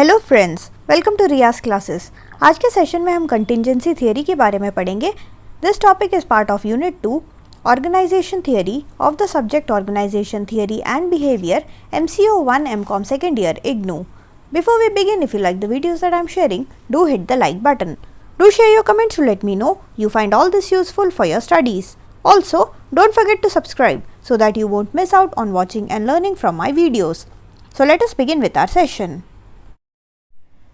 Hello friends, welcome to Riyaz classes. आज के session में हम कंटिजेंसी थियरी के बारे में पढ़ेंगे। This topic is part of unit 2 organisation theory of the subject organisation theory and behaviour MCO 1 MCOM second year IGNOU। Before we begin, if you like the videos that I am sharing, do hit the like button. Do share your comments to let me know you find all this useful for your studies. Also, don't forget to subscribe so that you won't miss out on watching and learning from my videos. So let us begin with our session.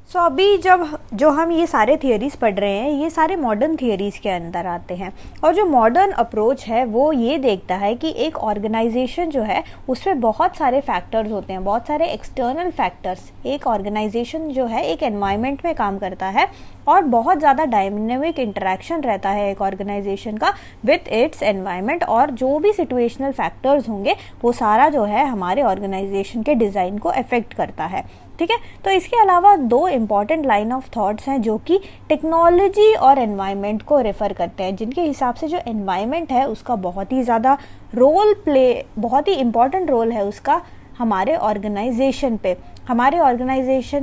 सो अभी जो हम ये सारे theories पढ़ रहे हैं, ये सारे मॉडर्न थियरीज़ के अंदर आते हैं। और जो मॉडर्न अप्रोच है वो ये देखता है कि एक ऑर्गेनाइजेशन जो है उसमें बहुत सारे फैक्टर्स होते हैं, बहुत सारे एक्सटर्नल फैक्टर्स। एक ऑर्गेनाइजेशन जो है एक एनवायरनमेंट में काम करता है और बहुत ज़्यादा डायनेमिक इंटरेक्शन रहता है एक ऑर्गेनाइजेशन का विथ इट्स एनवायरनमेंट, और जो भी सिचुएशनल फैक्टर्स होंगे वो सारा जो है हमारे ऑर्गेनाइजेशन के डिज़ाइन को अफेक्ट करता है। ठीक है, तो इसके अलावा दो इम्पॉर्टेंट लाइन ऑफ थॉट्स हैं जो कि टेक्नोलॉजी और एनवायरनमेंट को रेफ़र करते हैं, जिनके हिसाब से जो एनवायरनमेंट है उसका बहुत ही ज़्यादा बहुत ही इम्पॉर्टेंट रोल है उसका हमारे ऑर्गेनाइजेशन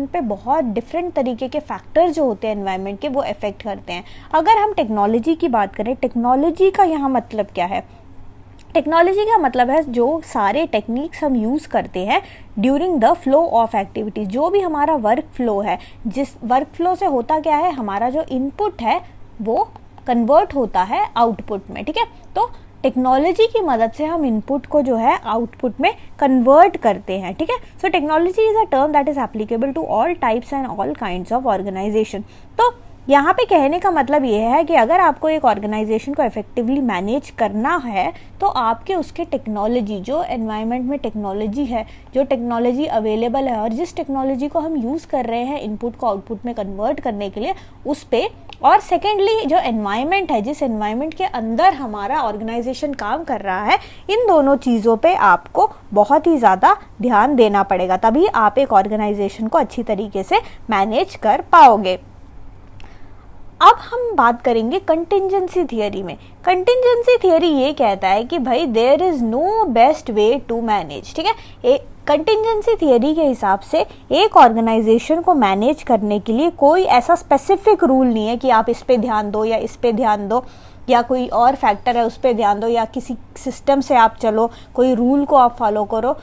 पे बहुत डिफरेंट तरीके के फैक्टर्स जो होते हैं एनवायरनमेंट के वो अफेक्ट करते हैं। अगर हम टेक्नोलॉजी की बात करें, टेक्नोलॉजी का यहाँ मतलब क्या है? टेक्नोलॉजी का मतलब है जो सारे टेक्निक्स हम यूज़ करते हैं during the flow of activities. जो भी हमारा वर्क फ्लो है, जिस वर्क फ्लो से होता क्या है, हमारा जो इनपुट है वो कन्वर्ट होता है आउटपुट में। ठीक है, तो टेक्नोलॉजी की मदद से हम इनपुट को जो है आउटपुट में कन्वर्ट करते हैं। ठीक है, so technology is a term that is applicable to all types and all kinds of organisation. तो यहाँ पे कहने का मतलब ये है कि अगर आपको एक ऑर्गेनाइजेशन को इफेक्टिवली मैनेज करना है तो आपके उसके टेक्नोलॉजी, जो एनवायरनमेंट में टेक्नोलॉजी है, जो टेक्नोलॉजी अवेलेबल है और जिस टेक्नोलॉजी को हम यूज़ कर रहे हैं इनपुट को आउटपुट में कन्वर्ट करने के लिए, उस पे, और सेकेंडली जो एनवायरनमेंट है, जिस एनवायरनमेंट के अंदर हमारा ऑर्गेनाइजेशन काम कर रहा है, इन दोनों चीज़ों पे आपको बहुत ही ज़्यादा ध्यान देना पड़ेगा, तभी आप एक ऑर्गेनाइजेशन को अच्छी तरीके से मैनेज कर पाओगे। अब हम बात करेंगे कंटिजेंसी थियरी में। कंटिजेंसी थियरी ये कहता है कि भाई there is no best way to manage. ठीक है, एक कंटिजेंसी थियरी के हिसाब से एक ऑर्गेनाइजेशन को मैनेज करने के लिए कोई ऐसा स्पेसिफिक रूल नहीं है कि आप इस पे ध्यान दो या इस पे ध्यान दो, या कोई और फैक्टर है उस पे ध्यान दो, या किसी सिस्टम से आप चलो, कोई रूल को आप फॉलो करो।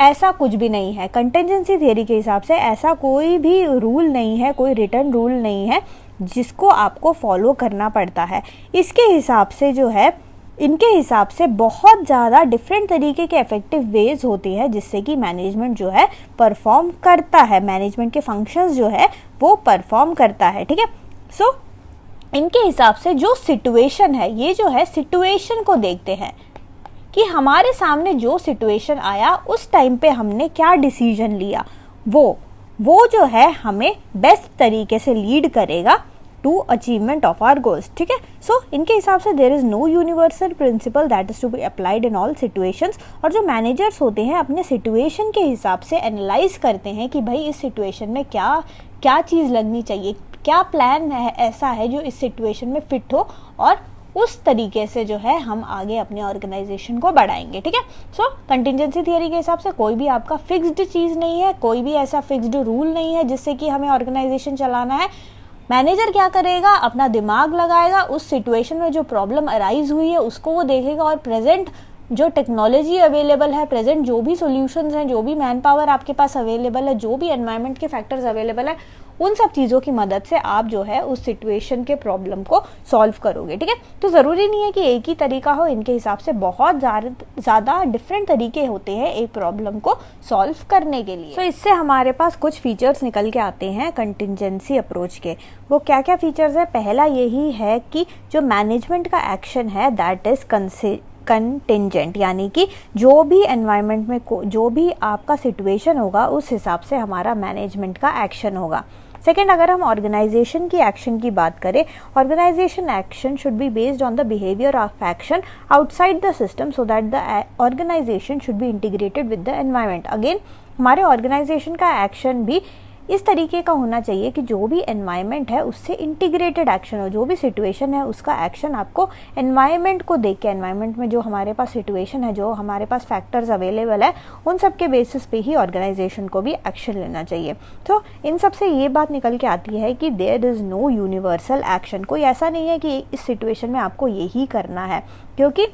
ऐसा कुछ भी नहीं है। कंटिजेंसी थियरी के हिसाब से ऐसा कोई भी रूल नहीं है, कोई रिटर्न रूल नहीं है जिसको आपको फॉलो करना पड़ता है। इसके हिसाब से जो है, इनके हिसाब से बहुत ज़्यादा डिफरेंट तरीके के इफेक्टिव वेज होते हैं जिससे कि मैनेजमेंट जो है परफॉर्म करता है, मैनेजमेंट के फंक्शंस जो है वो परफॉर्म करता है। ठीक है, सो इनके हिसाब से जो सिचुएशन है, ये जो है सिचुएशन को देखते हैं कि हमारे सामने जो सिचुएशन आया उस टाइम पे हमने क्या डिसीजन लिया, वो जो है हमें बेस्ट तरीके से लीड करेगा to achievement of our goals. ठीक है, सो इनके हिसाब से there is no universal principle that is to be applied in all situations. और जो मैनेजर्स होते हैं अपने सिचुएशन के हिसाब से एनालाइज करते हैं कि भाई इस सिचुएशन में क्या चीज़ लगनी चाहिए, क्या प्लान है ऐसा है जो इस सिचुएशन में फिट हो, और उस तरीके से जो है हम आगे अपने ऑर्गेनाइजेशन को बढ़ाएंगे। ठीक है, सो कंटिजेंसी थियरी के हिसाब से कोई भी आपका फिक्स्ड चीज़ नहीं है, कोई भी ऐसा फिक्स्ड रूल नहीं है जिससे कि हमें ऑर्गेनाइजेशन चलाना है। मैनेजर क्या करेगा, अपना दिमाग लगाएगा, उस सिचुएशन में जो प्रॉब्लम अराइज हुई है उसको वो देखेगा, और प्रेजेंट जो टेक्नोलॉजी अवेलेबल है, प्रेजेंट जो भी सॉल्यूशंस हैं, जो भी मैन पावर आपके पास अवेलेबल है, जो भी एनवायरनमेंट के फैक्टर्स अवेलेबल है, उन सब चीज़ों की मदद से आप जो है उस सिचुएशन के प्रॉब्लम को सॉल्व करोगे। ठीक है, तो ज़रूरी नहीं है कि एक ही तरीका हो, इनके हिसाब से बहुत ज़्यादा डिफरेंट तरीके होते हैं एक प्रॉब्लम को सॉल्व करने के लिए। तो इससे हमारे पास कुछ फीचर्स निकल के आते हैं कंटिजेंसी अप्रोच के। वो क्या क्या फीचर्स है? पहला यही है कि जो मैनेजमेंट का एक्शन है दैट इज़ कंटिजेंट, यानी कि जो भी एनवायरनमेंट में जो भी आपका सिचुएशन होगा उस हिसाब से हमारा मैनेजमेंट का एक्शन होगा। सेकेंड, अगर हम ऑर्गेनाइजेशन की एक्शन की बात करें, organisation action should be based on the behaviour of action outside the system so that the organisation should be integrated with the environment. Again, हमारे ऑर्गेनाइजेशन का एक्शन भी इस तरीके का होना चाहिए कि जो भी एनवायरनमेंट है उससे इंटीग्रेटेड एक्शन हो, जो भी सिचुएशन है उसका एक्शन आपको एनवायरनमेंट को देख के, एनवायरनमेंट में जो हमारे पास सिचुएशन है, जो हमारे पास फैक्टर्स अवेलेबल है, उन सब के बेसिस पे ही ऑर्गेनाइजेशन को भी एक्शन लेना चाहिए। तो इन सब से ये बात निकल के आती है कि there is no universal action. कोई ऐसा नहीं है कि इस सिचुएशन में आपको यही करना है, क्योंकि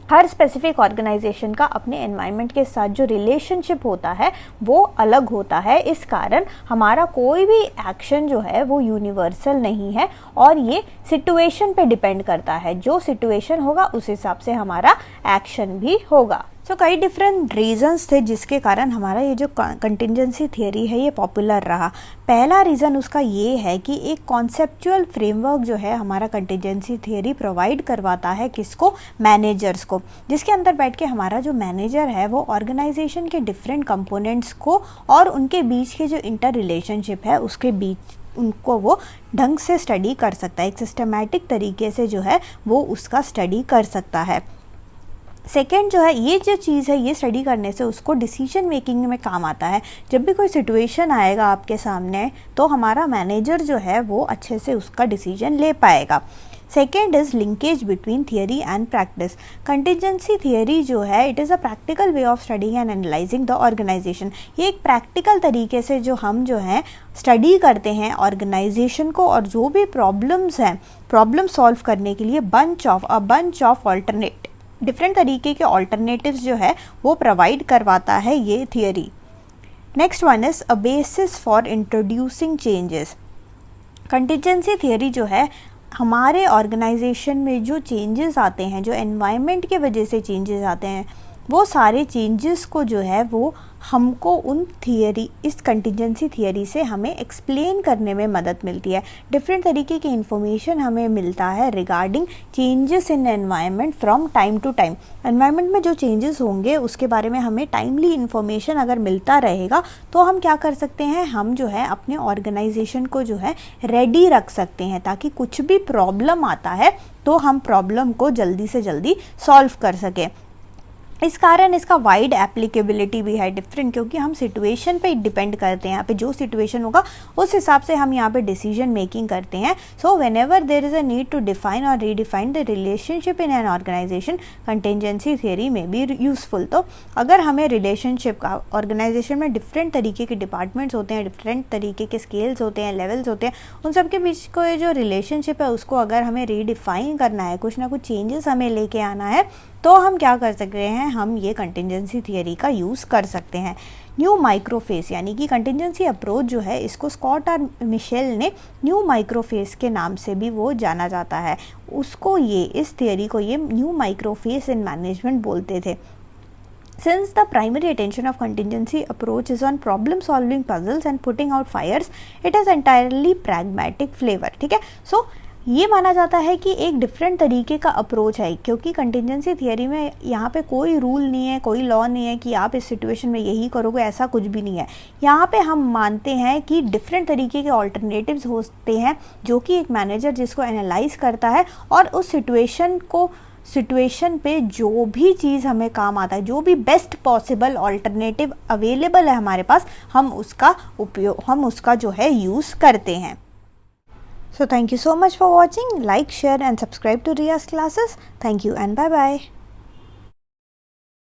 हर स्पेसिफिक ऑर्गेनाइजेशन का अपने एनवायरनमेंट के साथ जो रिलेशनशिप होता है वो अलग होता है। इस कारण हमारा कोई भी एक्शन जो है वो यूनिवर्सल नहीं है और ये सिचुएशन पे डिपेंड करता है। जो सिचुएशन होगा उस हिसाब से हमारा एक्शन भी होगा। तो कई डिफरेंट रीजंस थे जिसके कारण हमारा ये जो कंटिंजेंसी थियरी है ये पॉपुलर रहा। पहला रीज़न उसका ये है कि एक कॉन्सेप्चुअल फ्रेमवर्क जो है हमारा कंटिंजेंसी थियरी प्रोवाइड करवाता है किसको, मैनेजर्स को, जिसके अंदर बैठ के हमारा जो मैनेजर है वो ऑर्गेनाइजेशन के डिफरेंट कंपोनेंट्स को और उनके बीच के जो इंटर रिलेशनशिप है उसके बीच उनको वो ढंग से स्टडी कर सकता है, एक सिस्टमैटिक तरीके से जो है वो उसका स्टडी कर सकता है। सेकेंड जो है, ये जो चीज़ है ये स्टडी करने से उसको डिसीजन मेकिंग में काम आता है। जब भी कोई सिचुएशन आएगा आपके सामने तो हमारा मैनेजर जो है वो अच्छे से उसका डिसीजन ले पाएगा। Second is linkage between theory and practice. Contingency theory जो है it is a practical way of studying and analysing the organisation. ये एक प्रैक्टिकल तरीके से जो हम जो है स्टडी करते हैं ऑर्गेनाइजेशन को, और जो भी प्रॉब्लम्स हैं प्रॉब्लम सॉल्व करने के लिए बंच ऑफ ऑल्टरनेट डिफरेंट तरीके के ऑल्टरनेटिव्स जो है वो प्रोवाइड करवाता है ये theory. Next one is a basis for introducing changes. Contingency theory जो है हमारे ऑर्गेनाइजेशन में जो चेंजेस आते हैं, जो एनवायरनमेंट के वजह से चेंजेस आते हैं, वो सारे चेंजेस को जो है वो हमको उन थियरी, इस कंटिजेंसी थियरी से हमें एक्सप्लेन करने में मदद मिलती है। डिफरेंट तरीके की इन्फॉर्मेशन हमें मिलता है regarding changes in environment from time to time. Environment में जो चेंजेस होंगे उसके बारे में हमें टाइमली इन्फॉर्मेशन अगर मिलता रहेगा तो हम क्या कर सकते हैं, हम जो है अपने ऑर्गेनाइजेशन को जो है रेडी रख सकते हैं, ताकि कुछ भी प्रॉब्लम आता है तो हम प्रॉब्लम को जल्दी से जल्दी सॉल्व कर सकें। इस कारण इसका वाइड एप्लीकेबिलिटी भी है डिफरेंट, क्योंकि हम सिचुएशन पे डिपेंड करते हैं। यहाँ पे जो सिचुएशन होगा उस हिसाब से हम यहाँ पे डिसीजन मेकिंग करते हैं। So whenever there is a need to define और redefine the relationship in an organisation, contingency theory में बी यूजफुल। तो अगर हमें रिलेशनशिप का, ऑर्गेनाइजेशन में डिफरेंट तरीके के डिपार्टमेंट्स होते हैं, डिफरेंट तरीके के स्केल्स होते हैं, लेवल्स होते हैं, उन सब के बीच को जो रिलेशनशिप है उसको अगर हमें रीडिफाइन करना है, कुछ ना कुछ चेंजेस हमें लेके आना है, तो हम क्या कर सकते हैं, हम ये कंटिजेंसी थियरी का यूज़ कर सकते हैं। न्यू माइक्रोफेस यानी कि कंटिजेंसी अप्रोच जो है इसको स्कॉट और मिशेल ने न्यू माइक्रोफेस के नाम से भी वो जाना जाता है। उसको ये, इस थियरी को ये न्यू माइक्रोफेस इन मैनेजमेंट बोलते थे। Since the primary attention of contingency approach is on problem solving puzzles and putting out fires, it has entirely pragmatic flavor। ठीक है, सो ये माना जाता है कि एक डिफरेंट तरीके का अप्रोच है, क्योंकि कंटिजेंसी थियरी में यहाँ पे कोई रूल नहीं है, कोई लॉ नहीं है कि आप इस सिचुएशन में यही करोगे, ऐसा कुछ भी नहीं है। यहाँ पे हम मानते हैं कि डिफरेंट तरीके के ऑल्टरनेटिव्स होते हैं, जो कि एक मैनेजर जिसको एनालाइज करता है और उस सिचुएशन पे जो भी चीज़ हमें काम आता है, जो भी बेस्ट पॉसिबल ऑल्टरनेटिव अवेलेबल है हमारे पास, हम उसका जो है यूज़ करते हैं। So thank you so much for watching. Like, share and subscribe to Riya's classes. Thank you and bye bye.